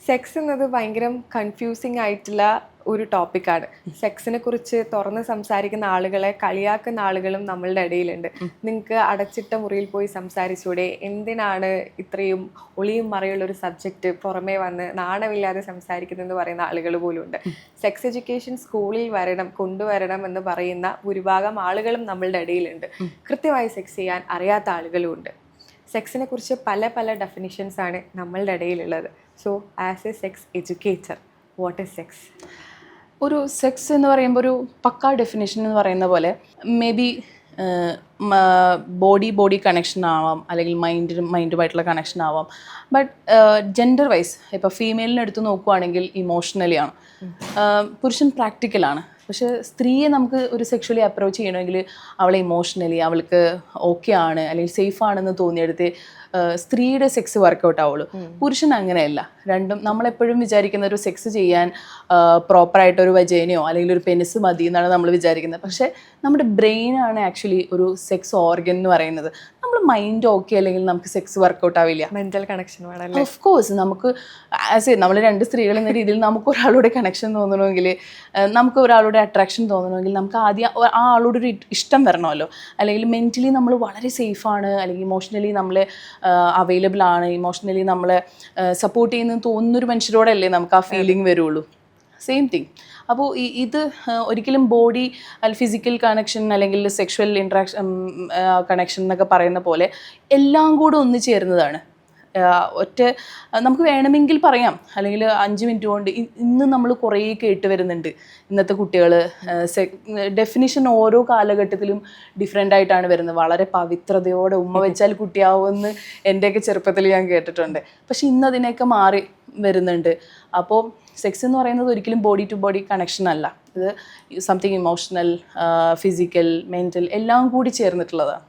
Sex എന്നത് ഭയങ്കര confusing ആയിട്ടുള്ള ഒരു ടോപ്പിക്കാണ്. സെക്സിനെ കുറിച്ച് തുറന്ന് സംസാരിക്കുന്ന ആളുകളെ കളിയാക്കുന്ന ആളുകളും നമ്മളുടെ ഇടയിലുണ്ട്. നിങ്ങൾക്ക് അടച്ചിട്ട മുറിയിൽ പോയി സംസാരിച്ചൂടെ, എന്തിനാണ് ഇത്രയും ഒളിയും മറയുള്ള ഒരു സബ്ജക്റ്റ് പുറമേ വന്ന് നാണമില്ലാതെ സംസാരിക്കുന്നതെന്ന് പറയുന്ന ആളുകൾ പോലും ഉണ്ട്. സെക്സ് എഡ്യൂക്കേഷൻ സ്കൂളിൽ കൊണ്ടുവരണം എന്ന് പറയുന്ന ഭൂരിഭാഗം ആളുകളും നമ്മളുടെ ഇടയിലുണ്ട്. കൃത്യമായി സെക്സ് ചെയ്യാൻ അറിയാത്ത ആളുകളും ഉണ്ട്. സെക്സിനെ കുറിച്ച് പല പല ഡെഫിനിഷൻസ് ആണ് നമ്മളുടെ ഇടയിലുള്ളത്. So as a sex educator, what is sex? ഒരു സെക്സ് എന്ന് പറയുമ്പോൾ ഒരു പക്കാ ഡെഫിനേഷൻ എന്ന് പറയുന്ന പോലെ മേ ബി ബോഡി കണക്ഷൻ ആവാം, അല്ലെങ്കിൽ മൈൻഡുമായിട്ടുള്ള കണക്ഷൻ ആവാം. ബട്ട് ജെൻഡർ വൈസ് ഇപ്പോൾ ഫീമെയിലിനെ എടുത്ത് നോക്കുവാണെങ്കിൽ ഇമോഷണലി ആണ്, പുരുഷൻ പ്രാക്ടിക്കലാണ്. പക്ഷേ സ്ത്രീയെ നമുക്ക് ഒരു സെക്ഷുവലി അപ്രോച്ച് ചെയ്യണമെങ്കിൽ അവളെ ഇമോഷണലി അവൾക്ക് ഓക്കെ ആണ് അല്ലെങ്കിൽ സേഫ് ആണെന്ന് തോന്നിയെടുത്ത് സ്ത്രീയുടെ സെക്സ് വർക്കൗട്ട് ആവുള്ളൂ. പുരുഷൻ അങ്ങനെയല്ല. രണ്ടും നമ്മളെപ്പോഴും വിചാരിക്കുന്ന ഒരു സെക്സ് ചെയ്യാൻ പ്രോപ്പറായിട്ടൊരു വജൈനയോ അല്ലെങ്കിൽ ഒരു പെനിസ് മതി എന്നാണ് നമ്മൾ വിചാരിക്കുന്നത്. പക്ഷേ നമ്മുടെ ബ്രെയിനാണ് ആക്ച്വലി ഒരു സെക്സ് ഓർഗൻ എന്ന് പറയുന്നത്. നമ്മൾ മൈൻഡ് ഓക്കെ അല്ലെങ്കിൽ നമുക്ക് സെക്സ് വർക്കൗട്ട് ആവില്ല. മെന്റൽ കണക്ഷൻ വേണം. ഓഫ് കോഴ്സ് നമുക്ക് നമ്മൾ രണ്ട് സ്ത്രീകൾ എന്ന രീതിയിൽ നമുക്ക് ഒരാളോട് കണക്ഷൻ തോന്നണമെങ്കിൽ, നമുക്ക് ഒരാളുടെ അട്രാക്ഷൻ തോന്നണമെങ്കിൽ നമുക്ക് ആദ്യം ആ ആളോട് ഒരു ഇഷ്ടം വരണമല്ലോ. അല്ലെങ്കിൽ മെൻ്റലി നമ്മൾ വളരെ സേഫാണ്, അല്ലെങ്കിൽ ഇമോഷണലി നമ്മൾ അവൈലബിൾ ആണ്, ഇമോഷണലി നമ്മളെ സപ്പോർട്ട് ചെയ്യുന്ന തോന്നുന്നൊരു മനുഷ്യരോടല്ലേ നമുക്ക് ആ ഫീലിംഗ് വരുള്ളൂ. Same thing. അപ്പോൾ ഇത് ഒരിക്കലും ബോഡി ഫിസിക്കൽ കണക്ഷൻ അല്ലെങ്കിൽ സെക്ഷുവൽ ഇൻട്രാക്ഷൻ കണക്ഷൻ എന്നൊക്കെ പറയുന്ന പോലെ എല്ലാം കൂടെ ഒന്ന് ചേരുന്നതാണ്. നമുക്ക് വേണമെങ്കിൽ പറയാം, അല്ലെങ്കിൽ 5 മിനിറ്റ് കൊണ്ട് ഇന്ന് നമ്മൾ കുറേ കേട്ട് വരുന്നുണ്ട്. ഇന്നത്തെ കുട്ടികൾ ഡെഫിനിഷൻ ഓരോ കാലഘട്ടത്തിലും ഡിഫറെൻ്റ് ആയിട്ടാണ് വരുന്നത്. വളരെ പവിത്രതയോടെ ഉമ്മ വെച്ചാൽ കുട്ടിയാവുമെന്ന് എൻ്റെയൊക്കെ ചെറുപ്പത്തിൽ ഞാൻ കേട്ടിട്ടുണ്ട്. പക്ഷെ ഇന്ന് അതിനെയൊക്കെ മാറി വരുന്നുണ്ട്. അപ്പോൾ സെക്സ് എന്ന് പറയുന്നത് ഒരിക്കലും ബോഡി ടു ബോഡി കണക്ഷൻ അല്ല. ഇത് സംതിങ് ഇമോഷണൽ, ഫിസിക്കൽ, മെൻ്റൽ എല്ലാം കൂടി ചേർന്നിട്ടുള്ളതാണ്.